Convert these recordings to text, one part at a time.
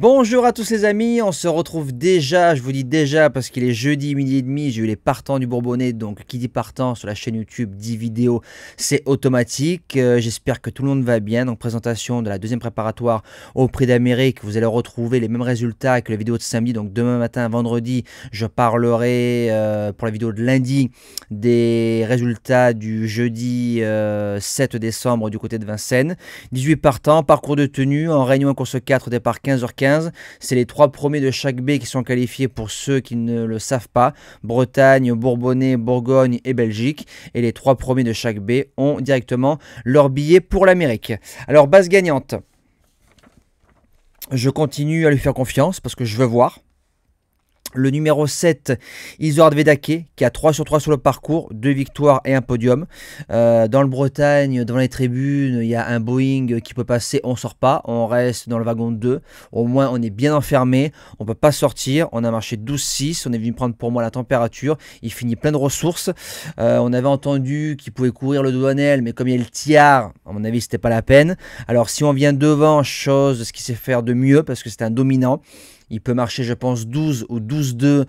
Bonjour à tous les amis, on se retrouve déjà, je vous dis déjà parce qu'il est jeudi midi et demi, j'ai eu les partants du Bourbonnais, donc qui dit partant sur la chaîne YouTube, 10 vidéos, c'est automatique. J'espère que tout le monde va bien, donc présentation de la deuxième préparatoire au Prix d'Amérique, vous allez retrouver les mêmes résultats que la vidéo de samedi, donc demain matin, vendredi, je parlerai pour la vidéo de lundi des résultats du jeudi 7 décembre du côté de Vincennes. 18 partants, parcours de tenue, en réunion en course 4, départ 15h15. C'est les 3 premiers de chaque baie qui sont qualifiés pour ceux qui ne le savent pas. Bretagne, Bourbonnais, Bourgogne et Belgique. Et les 3 premiers de chaque baie ont directement leur billet pour l'Amérique. Alors, base gagnante. Je continue à lui faire confiance parce que je veux voir. Le numéro 7, Isoard Vedake, qui a 3 sur 3 sur le parcours, 2 victoires et un podium. Dans le Bretagne, devant les tribunes, il y a un Boeing qui peut passer, on ne sort pas, on reste dans le wagon 2. Au moins, on est bien enfermé, on ne peut pas sortir. On a marché 12,6, on est venu prendre pour moi la température. Il finit plein de ressources. On avait entendu qu'il pouvait courir le Douanel, mais comme il y a le Tiard, à mon avis, c'était pas la peine. Alors, si on vient devant, chose ce qu'il sait faire de mieux, parce que c'est un dominant. Il peut marcher, je pense, 12 ou 12-2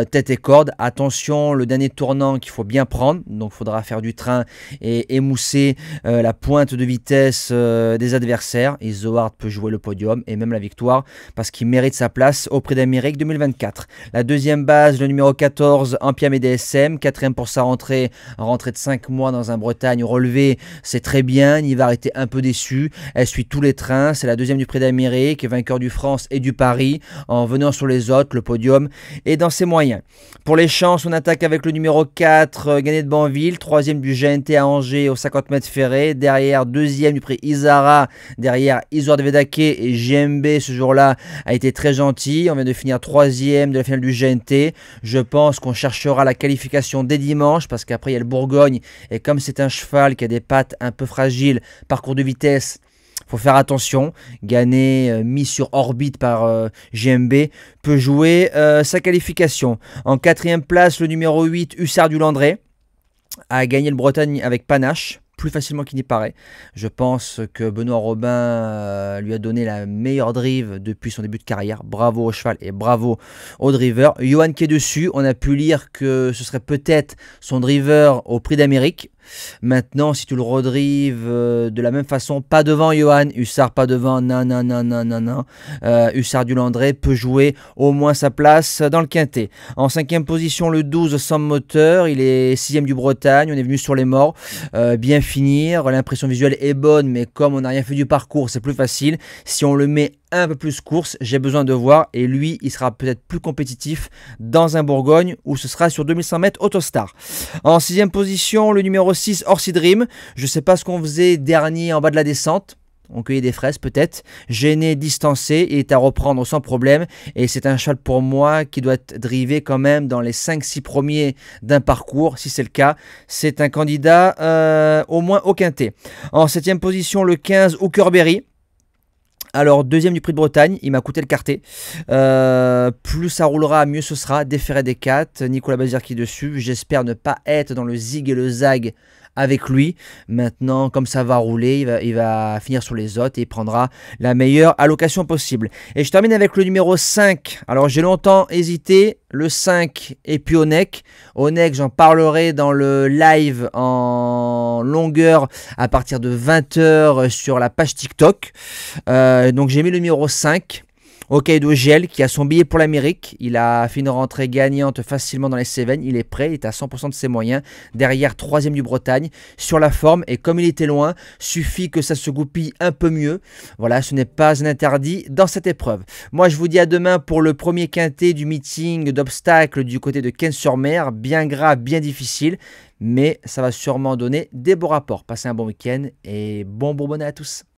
tête et corde. Attention, le dernier tournant qu'il faut bien prendre. Donc, il faudra faire du train et émousser la pointe de vitesse des adversaires. Et Zohar peut jouer le podium et même la victoire parce qu'il mérite sa place au Prix d'Amérique 2024. La deuxième base, le numéro 14, Ampiam et DSM. Quatrième pour sa rentrée. Rentrée de 5 mois dans un Bretagne relevé. C'est très bien. Il va arrêter un peu déçu. Elle suit tous les trains. C'est la deuxième du Prix d'Amérique. Vainqueur du France et du Paris. En venant sur les autres, le podium est dans ses moyens. Pour les chances, on attaque avec le numéro 4, Gagné de Banville, troisième du GNT à Angers au 50 mètres ferré, derrière deuxième du prix Isara, derrière Isoard Vedake et JMB ce jour-là a été très gentil. On vient de finir troisième de la finale du GNT. Je pense qu'on cherchera la qualification dès dimanche parce qu'après il y a le Bourgogne et comme c'est un cheval qui a des pattes un peu fragiles, parcours de vitesse, faut faire attention. Gagné, mis sur orbite par GMB, peut jouer sa qualification. En quatrième place, le numéro 8, Hussard du Landré, a gagné le Bretagne avec panache, plus facilement qu'il n'y paraît. Je pense que Benoît Robin lui a donné la meilleure drive depuis son début de carrière. Bravo au cheval et bravo au driver. Johan qui est dessus, on a pu lire que ce serait peut-être son driver au Prix d'Amérique. Maintenant, si tu le redrives de la même façon, pas devant Johan, Hussard pas devant, non. Hussard du Landré peut jouer au moins sa place dans le quintet. En cinquième position, le 12, Sam Moteur, il est sixième du Bretagne, on est venu sur les morts, bien finir, l'impression visuelle est bonne, mais comme on n'a rien fait du parcours, c'est plus facile. Si on le met un peu plus course, j'ai besoin de voir, et lui, il sera peut-être plus compétitif dans un Bourgogne, où ce sera sur 2100 mètres Autostar. En sixième position, le numéro 6, Orsi Dream. Je ne sais pas ce qu'on faisait dernier en bas de la descente. On cueillait des fraises peut-être. Gêné, distancé, il est à reprendre sans problème. Et c'est un cheval pour moi qui doit être drivé quand même dans les 5-6 premiers d'un parcours. Si c'est le cas, c'est un candidat au moins au quintet. En septième position, le 15, Hookerberry. Alors, deuxième du Prix de Bretagne, il m'a coûté le quartet. Plus ça roulera, mieux ce sera. Déféré des 4, Nicolas Bazir qui est dessus. J'espère ne pas être dans le zig et le zag avec lui. Maintenant, comme ça va rouler, il va finir sur les autres et il prendra la meilleure allocation possible. Et je termine avec le numéro 5. Alors, j'ai longtemps hésité. Le 5 et puis Onek. Onek, j'en parlerai dans le live en longueur à partir de 20h sur la page TikTok. Donc, j'ai mis le numéro 5. Hokkaido Gel qui a son billet pour l'Amérique. Il a fait une rentrée gagnante facilement dans les Cévennes. Il est prêt, il est à 100% de ses moyens. Derrière, troisième du Bretagne. Sur la forme, et comme il était loin, suffit que ça se goupille un peu mieux. Voilà, ce n'est pas un interdit dans cette épreuve. Moi, je vous dis à demain pour le premier quintet du meeting d'obstacles du côté de Cannes-sur-Mer. Bien gras, bien difficile. Mais ça va sûrement donner des beaux rapports. Passez un bon week-end et bon Bourbonnais à tous.